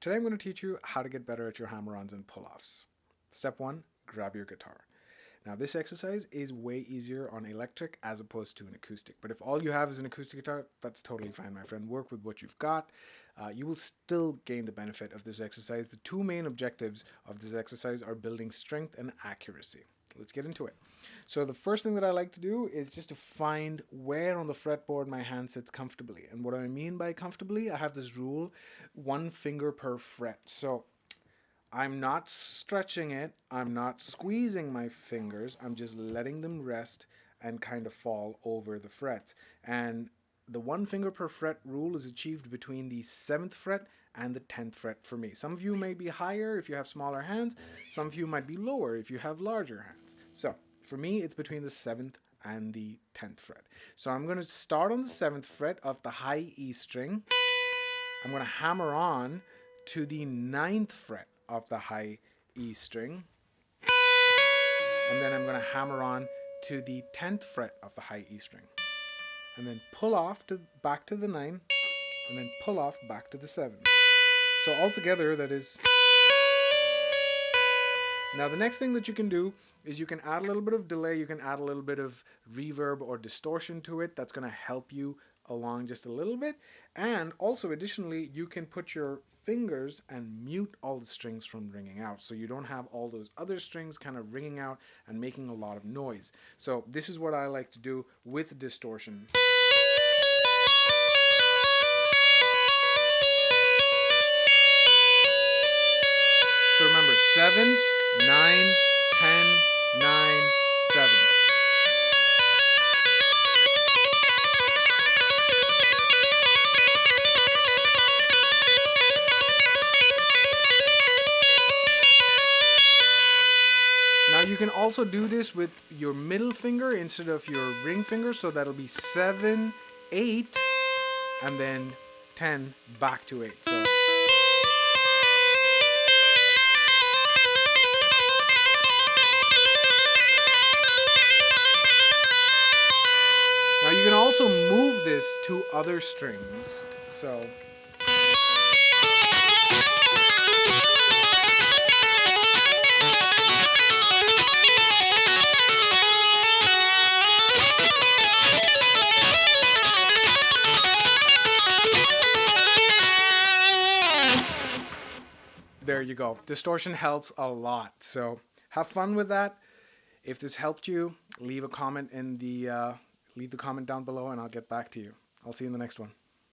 Today I'm going to teach you how to get better at your hammer-ons and pull-offs. Step 1, grab your guitar. Now this exercise is way easier on electric as opposed to an acoustic. But if all you have is an acoustic guitar, that's totally fine, my friend. Work with what you've got. You will still gain the benefit of this exercise. The two main objectives of this exercise are building strength and accuracy. Let's get into it. So the first thing that I like to do is just to find where on the fretboard my hand sits comfortably. And what I mean by comfortably, I have this rule, 1 finger per fret. So I'm not stretching it, I'm not squeezing my fingers, I'm just letting them rest and kind of fall over the frets. And the 1 finger per fret rule is achieved between the 7th fret and the 10th fret for me. Some of you may be higher if you have smaller hands, some of you might be lower if you have larger hands. So for me, it's between the 7th and the 10th fret. So I'm going to start on the 7th fret of the high E string. I'm going to hammer on to the 9th fret of the high E string, and then I'm going to hammer on to the 10th fret of the high E string, and then pull off back to the 9, and then pull off back to the 7. So altogether that is. Now the next thing that you can do is you can add a little bit of delay, you can add a little bit of reverb or distortion to it. That's going to help you along just a little bit. And also additionally, you can put your fingers and mute all the strings from ringing out, so you don't have all those other strings kind of ringing out and making a lot of noise. So this is what I like to do with distortion. So remember, 7, 9, 10, 9, 7. Now you can also do this with your middle finger instead of your ring finger, so that'll be 7, 8, and then 10 back to 8. So now you can also move this to other strings. So there you go. Distortion helps a lot. So have fun with that. If this helped you, leave a comment in the leave the comment down below and I'll get back to you. I'll see you in the next one.